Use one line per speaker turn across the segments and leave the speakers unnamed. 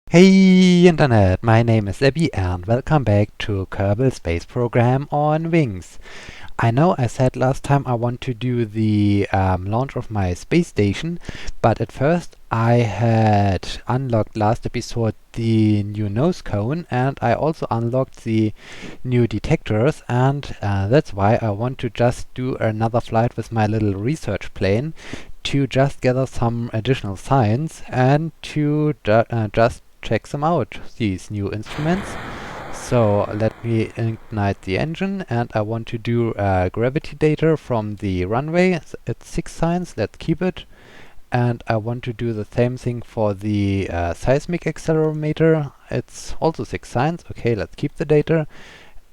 Hey Internet, my name is Abby and welcome back to Kerbal Space Program on Wings. I know I said last time I want to do the launch of my space station, but at first I had unlocked last episode the new nose cone and I also unlocked the new detectors, and that's why I want to just do another flight with my little research plane to just gather some additional science and to just check them out, these new instruments. So let me ignite the engine, and I want to do gravity data from the runway. It's 6 science, let's keep it. And I want to do the same thing for the seismic accelerometer. It's also 6 science. Okay, let's keep the data.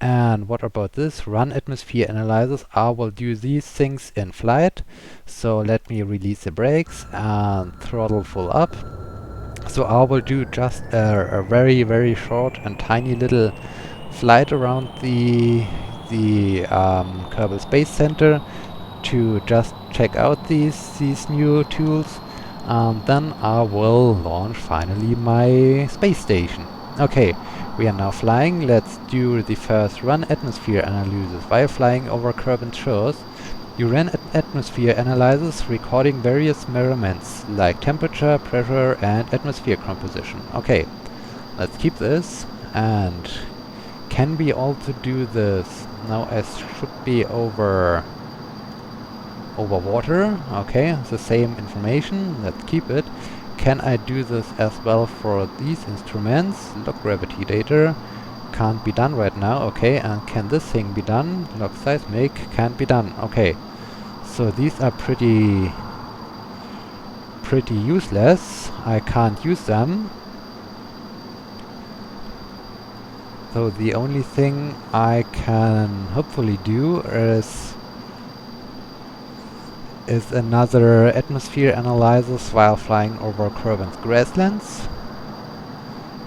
And what about this? Run atmosphere analysis. I will do these things in flight. So let me release the brakes and throttle full up. So I will do just a very short and tiny little flight around the Kerbal Space Center to just check out these new tools, and then I will launch finally my space station. Okay, we are now flying. Let's do the first run atmosphere analysis. While flying over Kerbin shores, you ran atmosphere analysis recording various measurements like temperature, pressure, and atmosphere composition. Okay, let's keep this. And can we also do this? Now I should be over water. Okay, the same information. Let's keep it. Can I do this as well for these instruments? Log gravity data. Can't be done right now. Okay, and can this thing be done? Log seismic. Can't be done. Okay. So these are pretty useless. I can't use them. So the only thing I can hopefully do is another atmosphere analysis while flying over Kerbin's grasslands.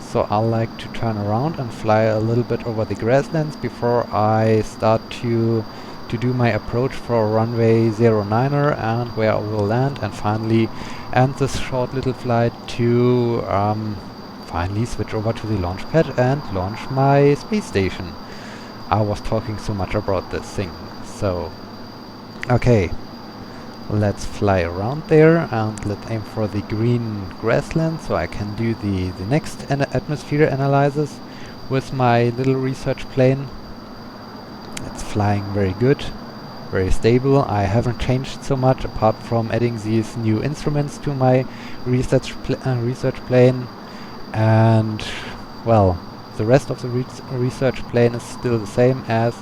So I'll like to turn around and fly a little bit over the grasslands before I start to do my approach for runway 09er and where I will land, and finally end this short little flight to finally switch over to the launch pad and launch my space station. I was talking so much about this thing. So, okay, let's fly around there and let's aim for the green grassland so I can do the next atmosphere analysis with my little research plane. It's flying very good, very stable. I haven't changed so much apart from adding these new instruments to my research plane, and well, the rest of the research plane is still the same as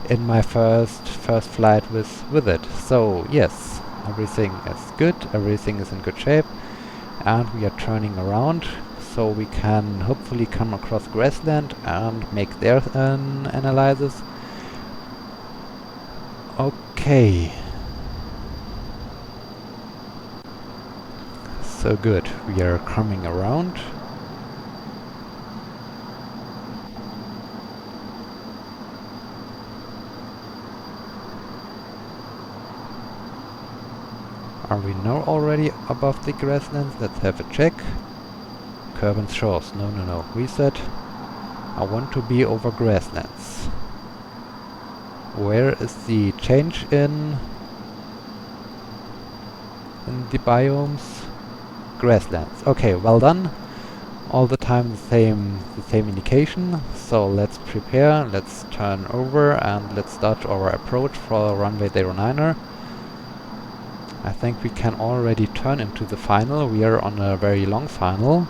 in my first flight with it. So yes, everything is good, everything is in good shape, and we are turning around so we can hopefully come across grassland and make their analysis. Okay. So good, we are coming around. Are we now already above the grasslands? Let's have a check. Kerbin shores. No. Reset. I want to be over grasslands. Where is the change in the biomes? Grasslands. Okay, well done. All the time the same indication. So let's prepare. Let's turn over and let's start our approach for runway 09er. I think we can already turn into the final. We are on a very long final.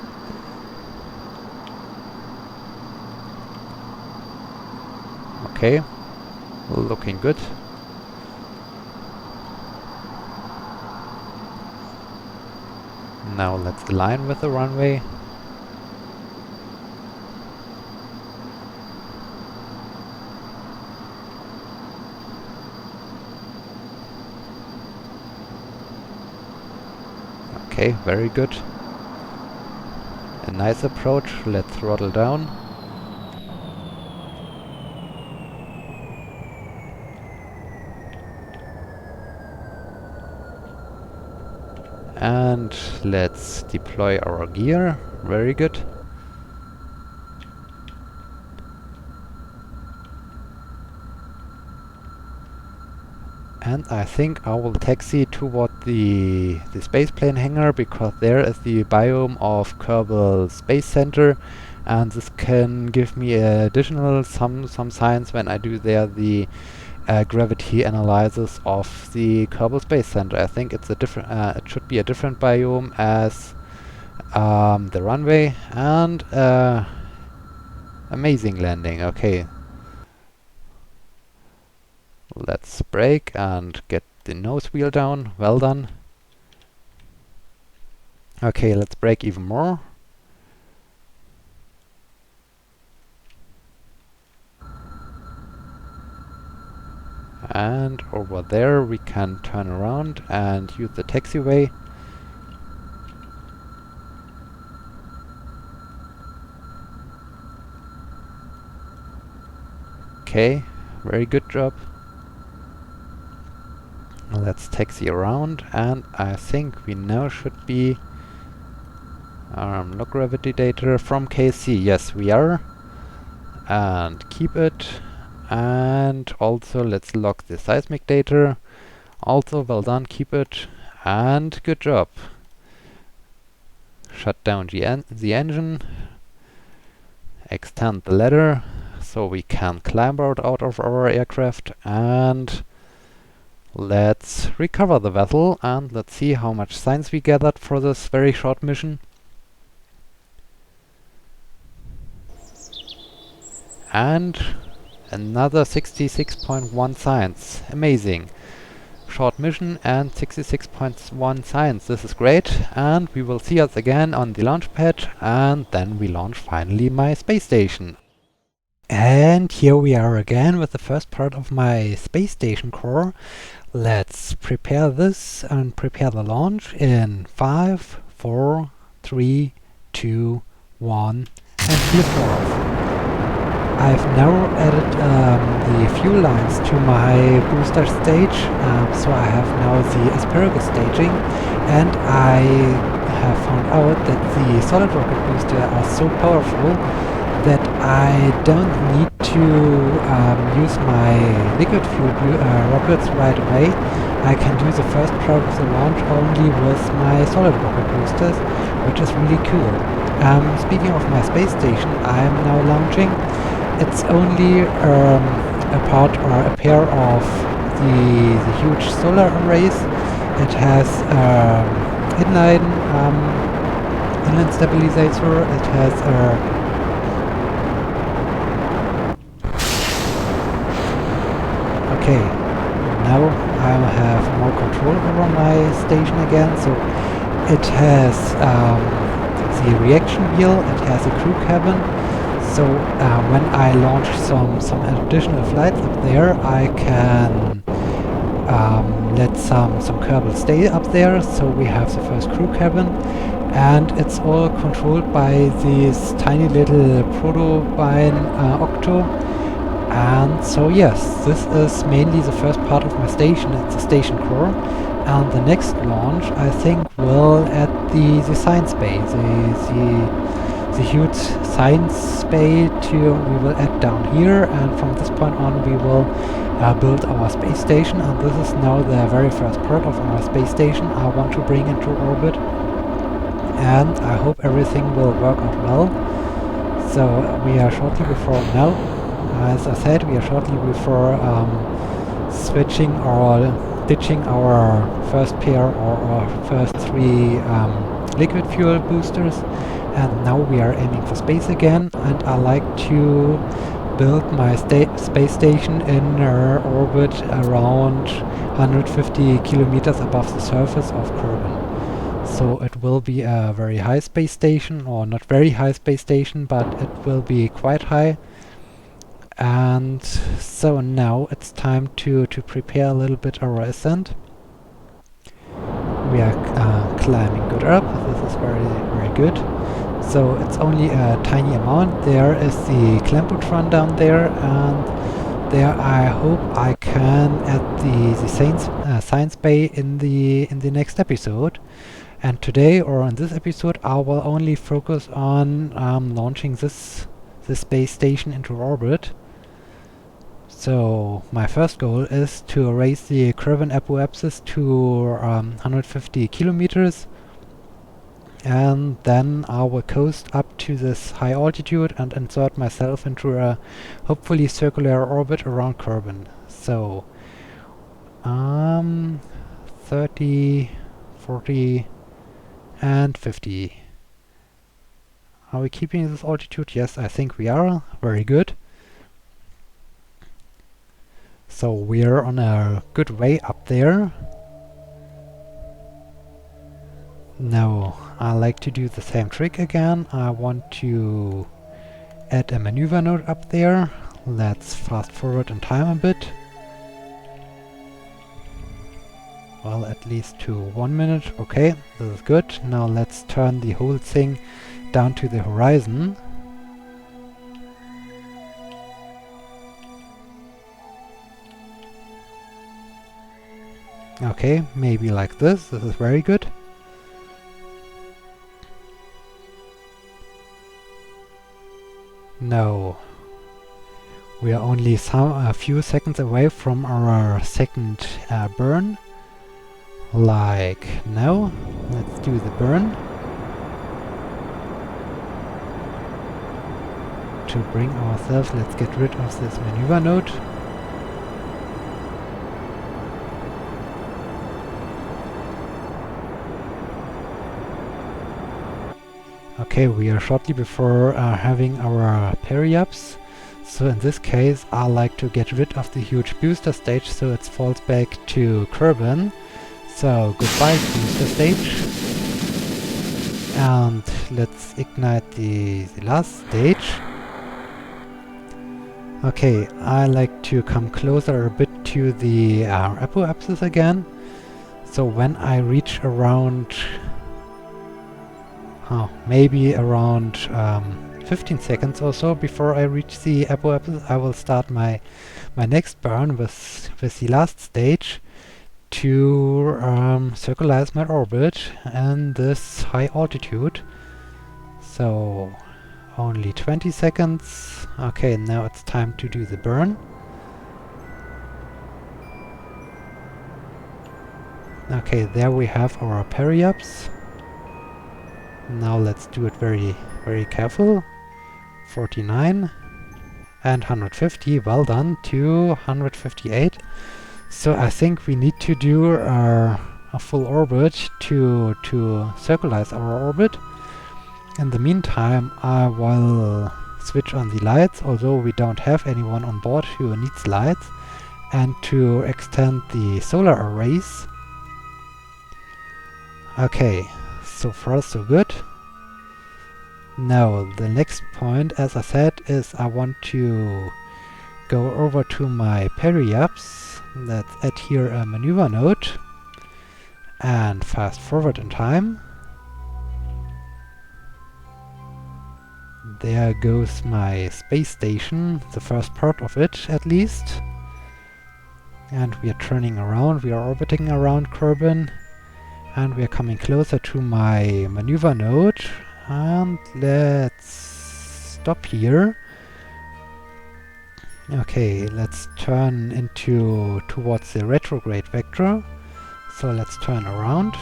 Okay, looking good. Now let's align with the runway. Okay, very good. A nice approach. Let's throttle down. And let's deploy our gear. Very good. And I think I will taxi toward the spaceplane hangar, because there is the biome of Kerbal Space Center, and this can give me additional some science when I do there the gravity analysis of the Kerbal Space Center. I think it's a different. It should be a different biome as the runway, and amazing landing. Okay, let's brake and get the nose wheel down. Well done. Okay, let's brake even more. And over there we can turn around and use the taxiway. Okay, very good job. Let's taxi around, and I think we now should be log gravity data from KC. Yes, we are. And keep it. And also let's log the seismic data. Also, well done, keep it. And good job. Shut down the engine. Extend the ladder so we can climb out of our aircraft, and let's recover the vessel, and let's see how much science we gathered for this very short mission. And another 66.1 science. Amazing. Short mission and 66.1 science. This is great, and we will see us again on the launch pad, and then we launch finally my space station. And here we are again with the first part of my space station core. Let's prepare this and prepare the launch in 5, 4, 3, 2, 1, and lift off. I've now added the fuel lines to my booster stage, so I have now the asparagus staging, and I have found out that the solid rocket booster are so powerful that I don't need to use my liquid fuel rockets right away. I can do the first part of the launch only with my solid rocket boosters, which is really cool. Speaking of my space station, I'm now launching. It's only a part or a pair of the huge solar arrays. It has inline stabilizer. It has okay, now I have more control over my station again. So it has the reaction wheel, it has a crew cabin. So when I launch some additional flights up there, I can let some Kerbal stay up there. So we have the first crew cabin, and it's all controlled by this tiny little protobine Octo. And so yes, this is mainly the first part of my station. It's the station core, and the next launch I think will add the science bay, the huge science bay we will add down here, and from this point on we will build our space station. And this is now the very first part of our space station I want to bring into orbit, and I hope everything will work out well. So we are shortly before now. As I said, we are shortly before switching or ditching our first pair or our first 3 liquid fuel boosters, and now we are aiming for space again, and I like to build my space station in orbit around 150 kilometers above the surface of Kerbin. So it will be a very high space station, or not very high space station, but it will be quite high. And so now it's time to prepare a little bit our ascent. We are climbing good up. This is very, very good. So it's only a tiny amount. There is the Clampotron down there, and there I hope I can add the science bay in the next episode. And today, or in this episode, I will only focus on launching this space station into orbit. So my first goal is to raise the Kerbin apoapsis to 150 kilometers, and then I will coast up to this high altitude and insert myself into a hopefully circular orbit around Kerbin. So 30, 40 and 50. Are we keeping this altitude? Yes, I think we are. Very good. So we're on a good way up there. Now I like to do the same trick again. I want to add a maneuver node up there. Let's fast forward in time a bit. Well, at least to 1 minute. Okay, this is good. Now let's turn the whole thing down to the horizon. Okay, maybe like this. This is very good. No. We are only a few seconds away from our second burn. Like now. Let's do the burn. To bring ourselves, let's get rid of this maneuver node. Okay, we are shortly before having our periups. So in this case, I like to get rid of the huge booster stage so it falls back to Kerbin. So goodbye booster stage. And let's ignite the last stage. Okay, I like to come closer a bit to the apoapsis again. So when I reach around maybe around 15 seconds or so before I reach the apoapsis, I will start my next burn with the last stage to circularize my orbit in this high altitude. So only 20 seconds. Okay, now it's time to do the burn. Okay, there we have our periups. Now let's do it very, very careful. 49 and 150. Well done. To 158. So I think we need to do a full orbit to circularize our orbit. In the meantime, I will switch on the lights, although we don't have anyone on board who needs lights, and to extend the solar arrays. Okay, so far so good. Now the next point, as I said, is I want to go over to my periups. Let's add here a maneuver node and fast forward in time. There goes my space station, the first part of it at least. And we are turning around, we are orbiting around Kerbin. And we are coming closer to my maneuver node. And let's stop here. Okay, let's turn towards the retrograde vector. So let's turn around.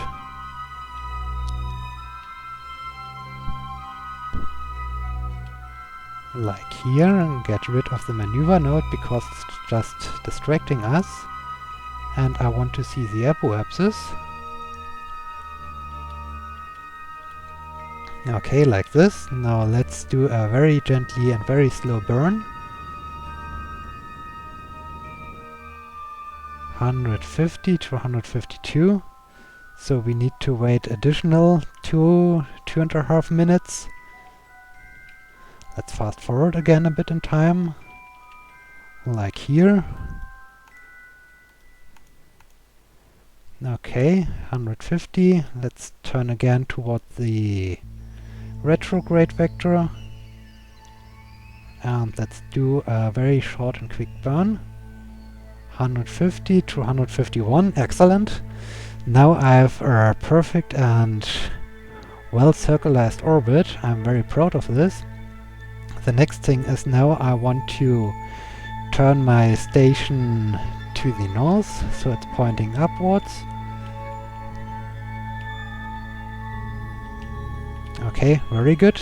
Like here, and get rid of the maneuver node because it's just distracting us. And I want to see the apoapsis. Okay, like this. Now let's do a very gently and very slow burn. 150 to 152. So we need to wait additional 2.5 minutes. Let's fast forward again a bit in time. Like here. Okay, 150. Let's turn again toward the retrograde vector. And let's do a very short and quick burn. 150 to 151. Excellent. Now I have a perfect and well circularized orbit. I'm very proud of this. The next thing is now I want to turn my station to the north, so it's pointing upwards. Okay, very good.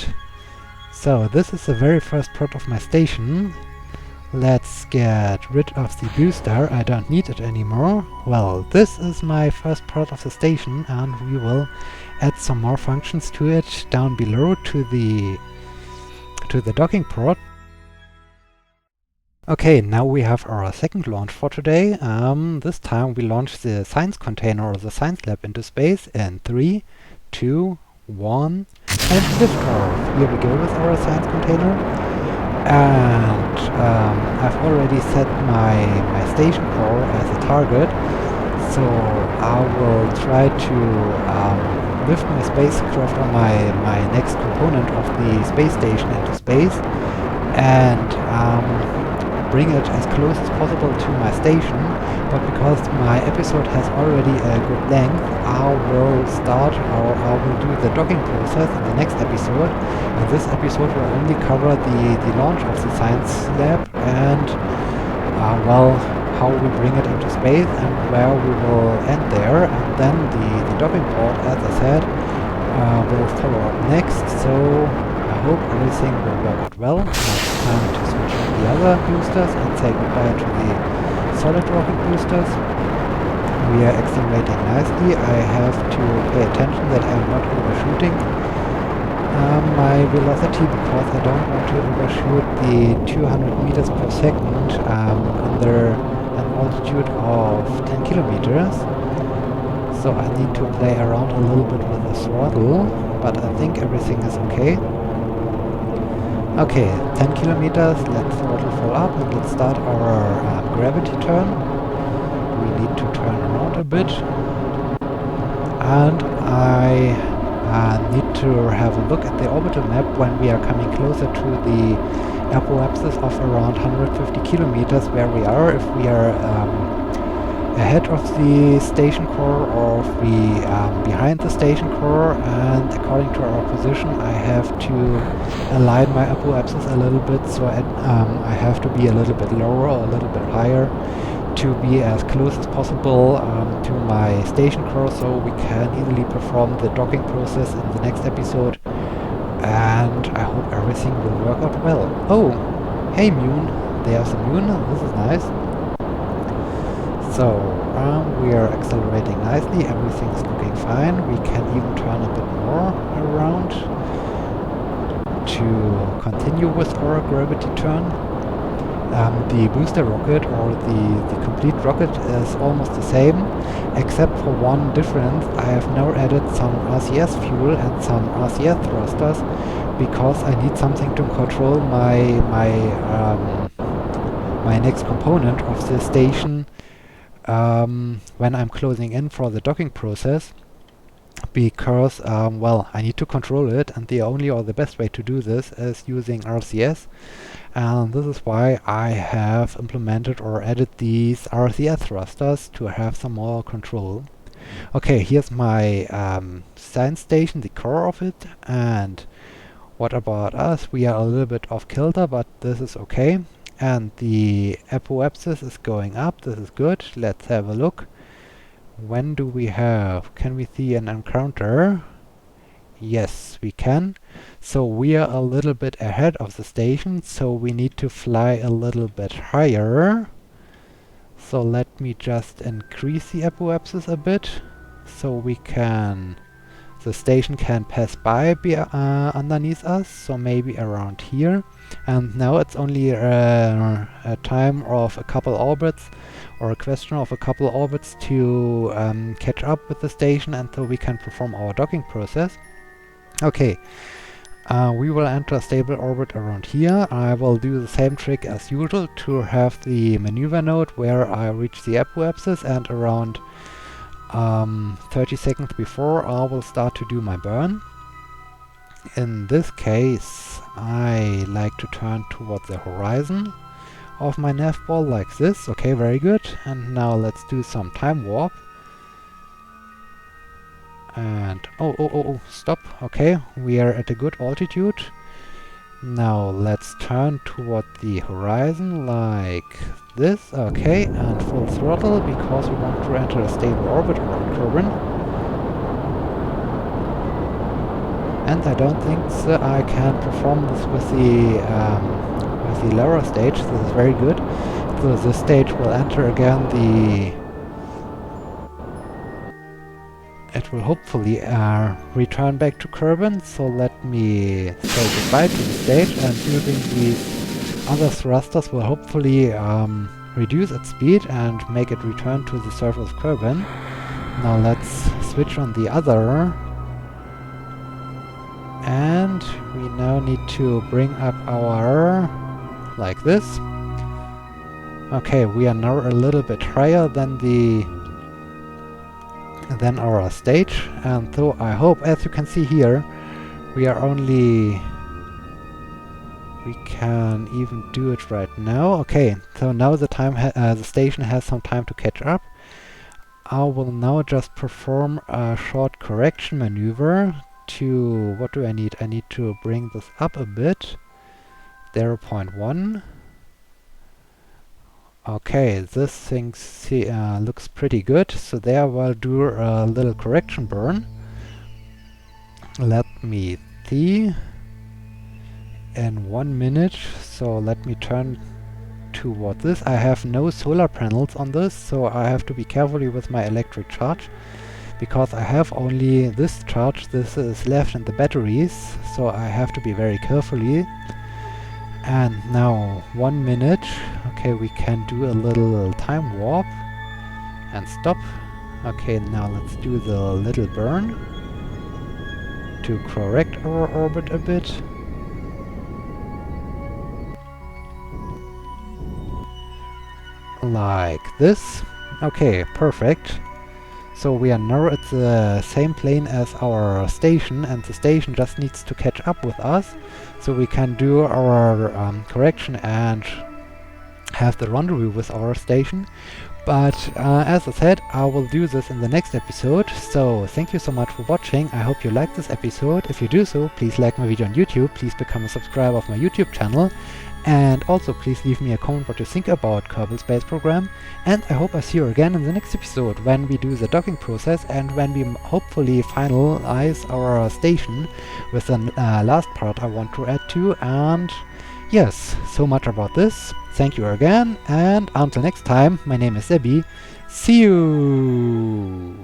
So this is the very first prod of my station. Let's get rid of the booster, I don't need it anymore. Well, this is my first prod of the station, and we will add some more functions to it down below to the docking prod. Okay, now we have our second launch for today. This time we launch the science container or the science lab into space in 3, 2, 1, and liftoff. Here we go with our science container. And I've already set my station core as a target, so I will try to lift my spacecraft or my next component of the space station into space and bring it as close as possible to my station. But because my episode has already a good length, I will do the docking process in the next episode. And this episode will only cover the launch of the science lab and well, how we bring it into space and where we will end there. And then the docking port, as I said, will follow up next. So I hope everything will work out well. Now it's time to switch on the other boosters and say goodbye to the solid rocket boosters. We are accelerating nicely. I have to pay attention that I'm not overshooting my velocity because I don't want to overshoot the 200 meters per second under an altitude of 10 kilometers. So I need to play around a little bit with the throttle, but I think everything is okay. Okay, 10 kilometers, let's throttle full up and let's start our gravity turn. We need to turn around a bit. And I need to have a look at the orbital map when we are coming closer to the apoapsis of around 150 kilometers where we are. If we are ahead of the station core or if we behind the station core, and according to our position I have to align my apoapsis a little bit, so I have to be a little bit lower or a little bit higher to be as close as possible to my station core, so we can easily perform the docking process in the next episode, and I hope everything will work out well. Oh, hey Moon, there's a Moon, this is nice. So we are accelerating nicely, everything is looking fine. We can even turn a bit more around to continue with our gravity turn. The booster rocket or the complete rocket is almost the same, except for one difference. I have now added some RCS fuel and some RCS thrusters because I need something to control my next component of the station when I'm closing in for the docking process, because well, I need to control it, and the only or the best way to do this is using RCS, and this is why I have implemented or added these RCS thrusters to have some more control. Okay, here's my science station, the core of it, and what about us? We are a little bit off kilter, but this is okay. And the apoapsis is going up, this is good. Let's have a look. When do we have? Can we see an encounter? Yes, we can. So we are a little bit ahead of the station, so we need to fly a little bit higher. So let me just increase the apoapsis a bit, so we can... the station can pass by underneath us, so maybe around here. And now it's only a time of a couple orbits, or a question of a couple orbits to catch up with the station, and so we can perform our docking process. Okay, we will enter a stable orbit around here. I will do the same trick as usual to have the maneuver node where I reach the apoapsis, and around 30 seconds before I will start to do my burn. In this case I like to turn towards the horizon of my nav ball like this. Okay, very good. And now let's do some time warp. And oh, stop. Okay, we are at a good altitude. Now let's turn toward the horizon like this. Okay, and full throttle because we want to enter a stable orbit around Kerbin. And I don't think so I can perform this with the lower stage. This is very good. So this stage will enter again it will hopefully return back to Kerbin, so let me say goodbye to the stage, and using these other thrusters will hopefully reduce its speed and make it return to the surface of Kerbin. Now let's switch on the other, and we now need to bring up our... like this. Okay, we are now a little bit higher than our stage, and so I hope, as you can see here, we can even do it right now. Okay, so now the station has some time to catch up. I will now just perform a short correction maneuver to... what do I need? I need to bring this up a bit. 0.1. Okay, this thing looks pretty good, so there we'll do a little correction burn. Let me see. In 1 minute, so let me turn toward this. I have no solar panels on this, so I have to be carefully with my electric charge, because I have only this charge. This is left in the batteries, so I have to be very carefully. And now 1 minute. Okay, we can do a little time warp and stop. Okay, now let's do the little burn to correct our orbit a bit. Like this. Okay, perfect. So we are now at the same plane as our station, and the station just needs to catch up with us, so we can do our correction and have the rendezvous with our station. But as I said, I will do this in the next episode, so thank you so much for watching. I hope you liked this episode. If you do so, please like my video on YouTube, please become a subscriber of my YouTube channel, and also please leave me a comment what you think about Kerbal Space Program. And I hope I see you again in the next episode, when we do the docking process and when we hopefully finalize our station with the last part I want to add to. And yes, so much about this. Thank you again, and until next time, my name is Sebi. See you!